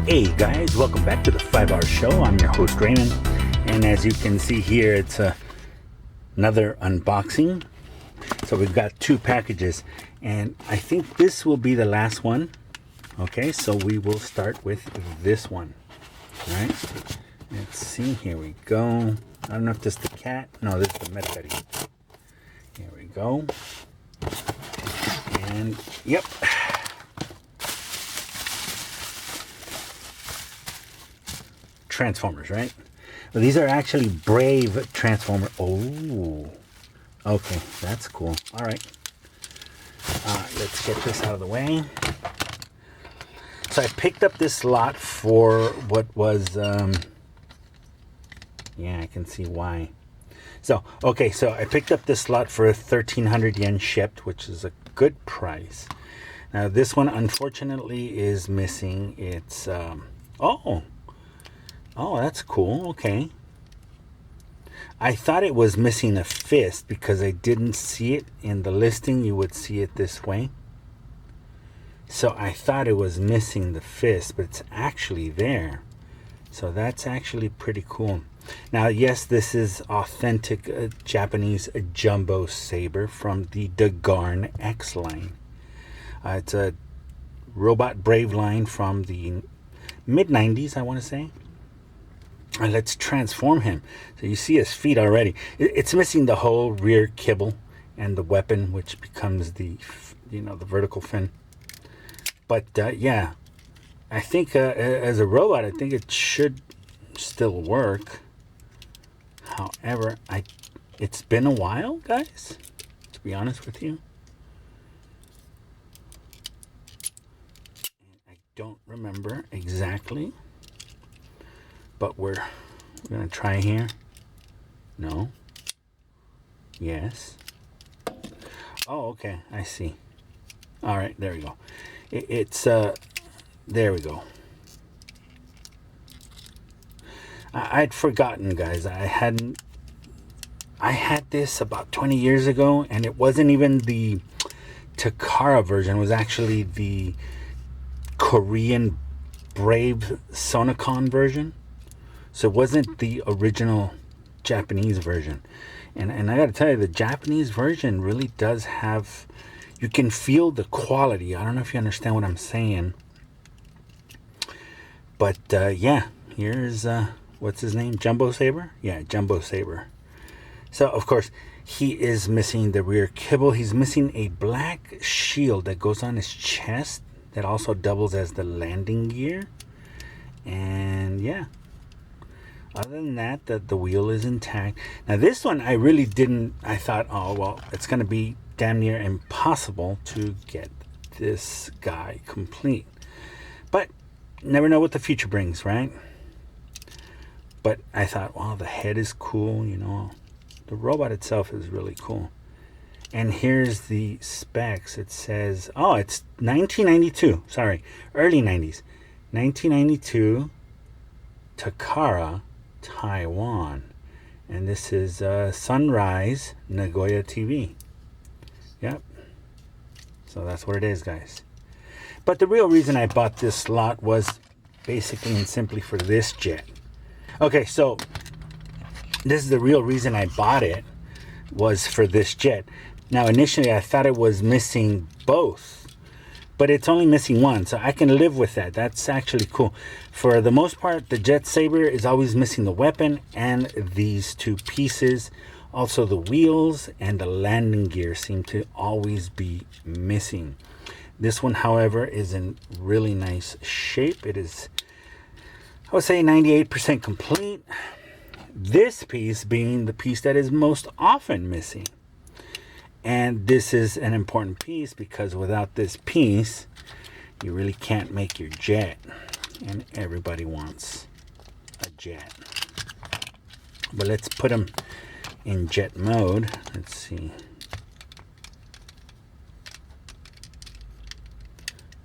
Hey guys, welcome back to the 5-Hour Show. I'm your host Raymond, and as you can see here, it's another unboxing. So we've got two packages, and I think this will be the last one. Okay, so we will start with this one. All right, let's see. Here we go. I don't know if this is the cat. No, this is the Medbetty. Here we go. And yep. Transformers, right? Well, these are actually Brave Transformer. Oh, okay, that's cool. All right, let's get this out of the way. So I picked up this lot for what was, yeah, I can see why. So, okay, so I picked up this lot for 1,300 yen shipped, which is a good price. Now, this one, unfortunately, is missing its, Oh, that's cool. Okay. I thought it was missing a fist because I didn't see it in the listing. You would see it this way. So I thought it was missing the fist, but it's actually there. So that's actually pretty cool. Now, yes, this is authentic Japanese jumbo saber from the Garn X line. It's a Robot Brave line from the mid-90s, I want to say. And let's transform him. So you see his feet already. It's missing the whole rear kibble and the weapon, which becomes the, the vertical fin. But yeah, I think as a robot, I think it should still work. However, it's been a while, guys, to be honest with you. I don't remember exactly. But we're going to try here. No. Yes. Oh, okay. I see. All right. There we go. There we go. I'd forgotten, guys. I had this about 20 years ago, and it wasn't even the Takara version. It was actually the Korean Brave Sonocon version. So it wasn't the original Japanese version. And I got to tell you, the Japanese version really does have, you can feel the quality. I don't know if you understand what I'm saying. But yeah, here's, what's his name? Jumbo Saber? Yeah, Jumbo Saber. So, of course, he is missing the rear kibble. He's missing a black shield that goes on his chest that also doubles as the landing gear. And yeah. Other than that, the wheel is intact. Now, this one, I really didn't, I thought, oh, well, it's going to be damn near impossible to get this guy complete. But never know what the future brings, right? But I thought, well, the head is cool, The robot itself is really cool. And here's the specs. It says, oh, it's 1992. Sorry, early 90s. 1992, Takara, Taiwan, and this is Sunrise Nagoya TV. Yep, so that's what it is, guys. But the real reason I bought this lot was basically and simply for this jet. Okay, so this is the real reason I bought it, was for this jet. Now, initially I thought it was missing both, but it's only missing one, so I can live with that. That's actually cool. For the most part, the Jet Saber is always missing the weapon and these two pieces. Also, the wheels and the landing gear seem to always be missing. This one, however, is in really nice shape. It is, I would say, 98% complete. This piece being the piece that is most often missing. And this is an important piece because without this piece, you really can't make your jet. And everybody wants a jet. But let's put them in jet mode. Let's see.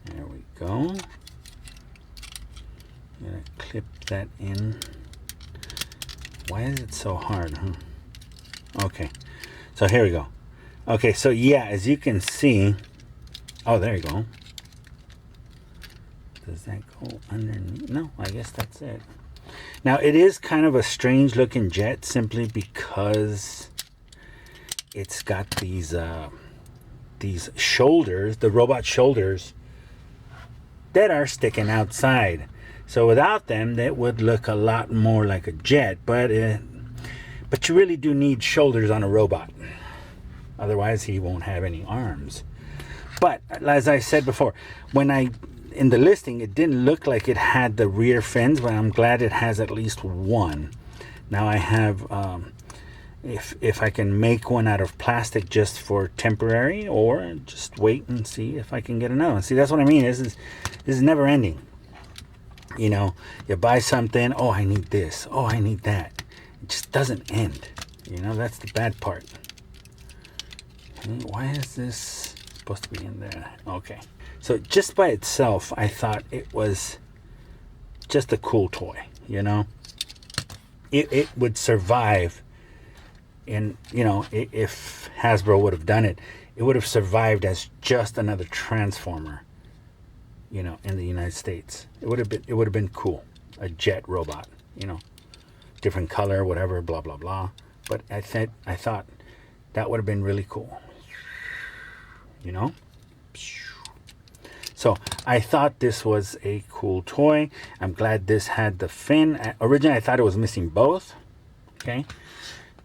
There we go. I'm going to clip that in. Why is it so hard, huh? Okay. So here we go. Okay, so yeah, as you can see, oh, there you go. Does that go underneath? No, I guess that's it. Now, it is kind of a strange looking jet simply because it's got these shoulders, the robot shoulders, that are sticking outside. So without them, that would look a lot more like a jet, but you really do need shoulders on a robot. Otherwise, he won't have any arms. But as I said before, in the listing, it didn't look like it had the rear fins, but I'm glad it has at least one. Now I have, if I can make one out of plastic just for temporary, or just wait and see if I can get another one. See, that's what I mean. This is never ending. You know, you buy something, oh, I need this, oh, I need that. It just doesn't end. You know, that's the bad part. Okay, why is this supposed to be in there? Okay. So just by itself, I thought it was just a cool toy, you know. It would survive in, you know, if Hasbro would have done it, it would have survived as just another Transformer, you know, in the United States. It would have been cool. A jet robot, you know. Different color, whatever, blah, blah, blah. But I thought that would have been really cool. You know? So I thought this was a cool toy. I'm glad this had the fin. Originally, I thought it was missing both. Okay?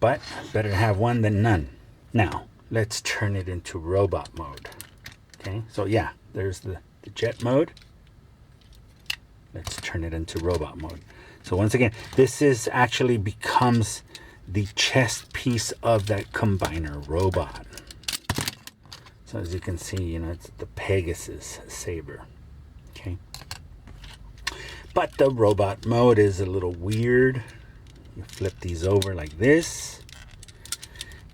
But better to have one than none. Now, let's turn it into robot mode. Okay? So yeah, there's the jet mode. Let's turn it into robot mode. So once again, this is actually becomes the chest piece of that combiner robot. So as you can see, you know, it's the Pegasus Saber. Okay. But the robot mode is a little weird. You flip these over like this,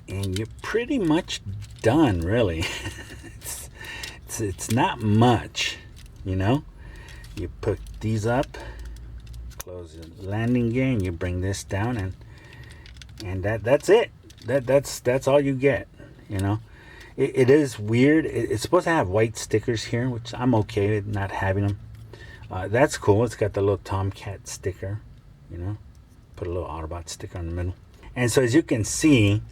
and you're pretty much done, really. It's not much, you know. You put these up, close the landing gear, and you bring this down, and that's it. That's all you get, you know. It is weird. It's supposed to have white stickers here, which I'm okay with not having them. That's cool. It's got the little Tomcat sticker, you know. Put a little Autobot sticker in the middle. And so as you can see,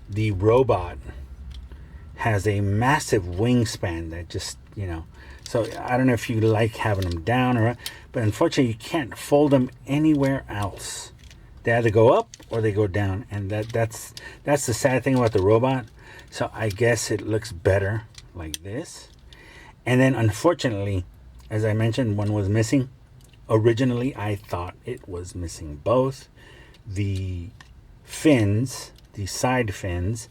the robot has a massive wingspan that just, you know. So I don't know if you like having them down or, but unfortunately you can't fold them anywhere else. They either go up or they go down, and that's the sad thing about the robot. So I guess it looks better like this. And then unfortunately, as I mentioned, one was missing. Originally, I thought it was missing both. The fins, the side fins,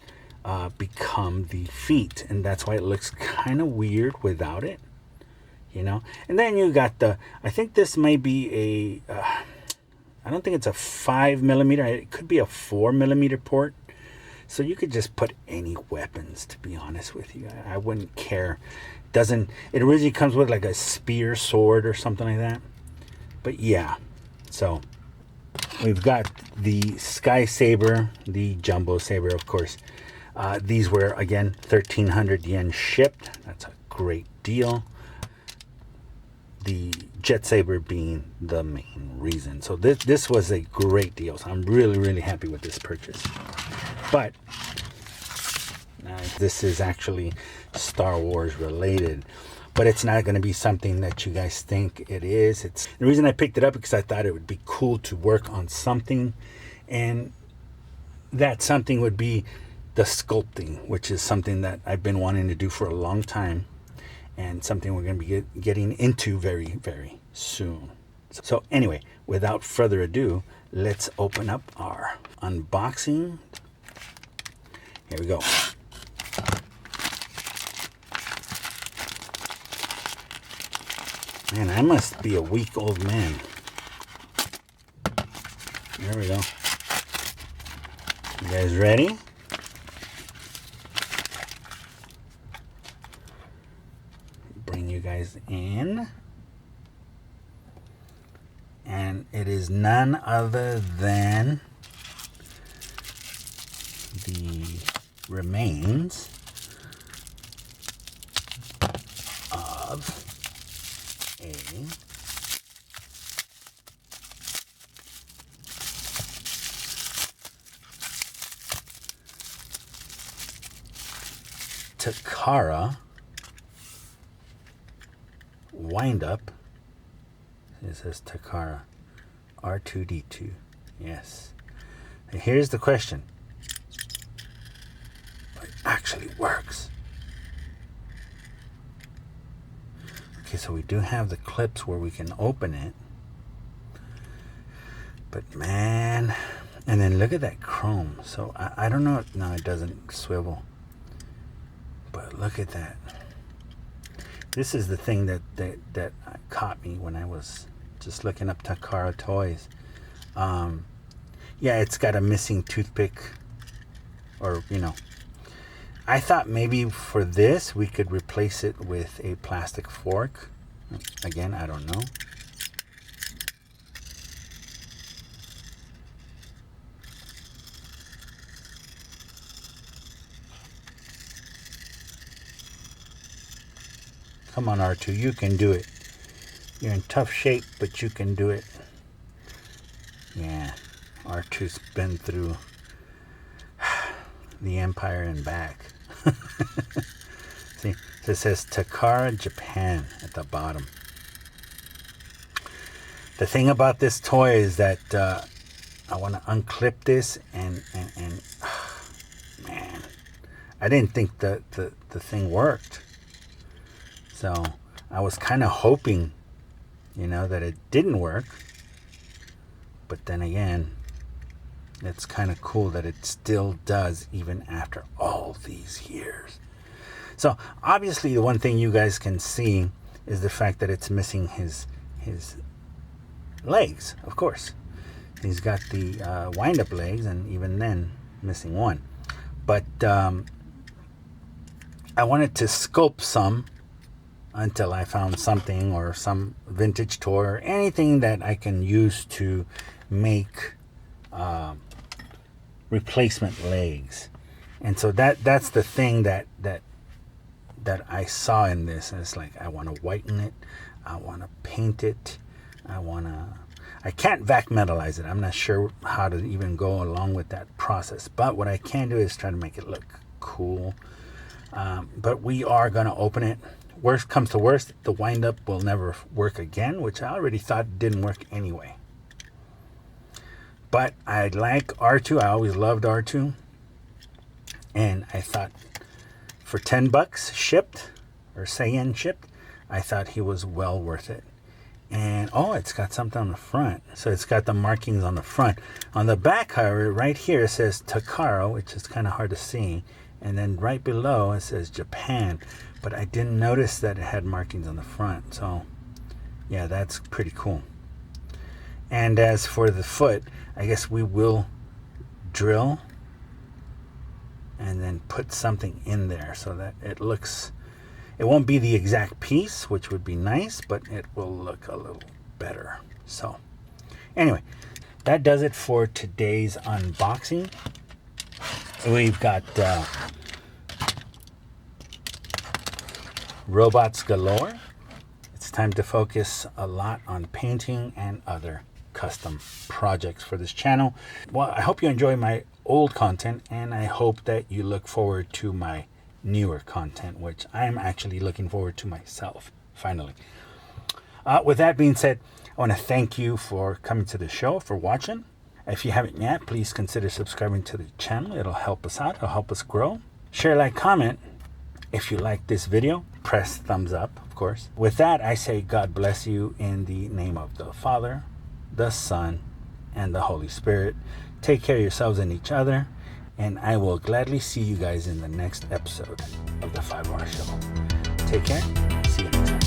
become the feet. And that's why it looks kind of weird without it. You know? And then you got I think this may be I don't think it's a 5mm. It could be a 4mm port. So you could just put any weapons, to be honest with you. I wouldn't care. It originally comes with like a spear sword or something like that. But yeah, so we've got the Sky Saber, the Jumbo Saber, of course. These were, again, 1,300 yen shipped. That's a great deal. The Jet Saber being the main reason. So this was a great deal. So I'm really, really happy with this purchase. But this is actually Star Wars related. But it's not going to be something that you guys think it is. The reason I picked it up because I thought it would be cool to work on something. And that something would be the sculpting, which is something that I've been wanting to do for a long time. And something we're going to be getting into very, very soon. So anyway, without further ado, let's open up our unboxing. Here we go. Man, I must be a weak old man. There we go. You guys ready? Bring you guys in. And it is none other than the remains of a Takara wind up. It says Takara R2D2. Yes. And here's the question. It actually works. Okay, so we do have the clips where we can open it. But man, and then look at that chrome. So I don't know. No, it doesn't swivel. But look at that. This is the thing that caught me when I was just looking up Takara toys. Yeah, it's got a missing toothpick, or I thought maybe for this we could replace it with a plastic fork. Again, I don't know. Come on, R2, you can do it. You're in tough shape, but you can do it. Yeah, R2's been through the Empire and back. See, it says Takara, Japan at the bottom. The thing about this toy is that I want to unclip this and man, I didn't think the thing worked. So I was kind of hoping, that it didn't work. But then again, it's kind of cool that it still does even after all these years. So obviously the one thing you guys can see is the fact that it's missing his legs, of course. He's got the wind-up legs, and even then missing one. But I wanted to sculpt some until I found something, or some vintage toy, or anything that I can use to make replacement legs. And so that's the thing that I saw in this. And it's like, I want to whiten it, I want to paint it, I can't vac metalize it. I'm not sure how to even go along with that process, but what I can do is try to make it look cool. But we are going to open it. Worst comes to worst, the wind-up will never work again, which I already thought didn't work anyway. But I like R2. I always loved R2. And I thought for $10 shipped, or Seiyen shipped, I thought he was well worth it. And it's got something on the front. So it's got the markings on the front. On the back, however, right here it says Takara, which is kind of hard to see. And then right below it says Japan. But I didn't notice that it had markings on the front. So yeah, that's pretty cool. And as for the foot, I guess we will drill and then put something in there so that it won't be the exact piece, which would be nice, but it will look a little better. So anyway, that does it for today's unboxing. We've got robots galore. It's time to focus a lot on painting and other custom projects for this channel. Well, I hope you enjoy my old content, and I hope that you look forward to my newer content, which I'm actually looking forward to myself, finally. With that being said, I want to thank you for coming to the show, for watching. If you haven't yet, please consider subscribing to the channel. It'll help us out. It'll help us grow. Share, like, comment. If you like this video, press thumbs up, of course. With that, I say God bless you in the name of the Father, the Son, and the Holy Spirit. Take care of yourselves and each other, and I will gladly see you guys in the next episode of the 5 Hour Show. Take care. See you next time.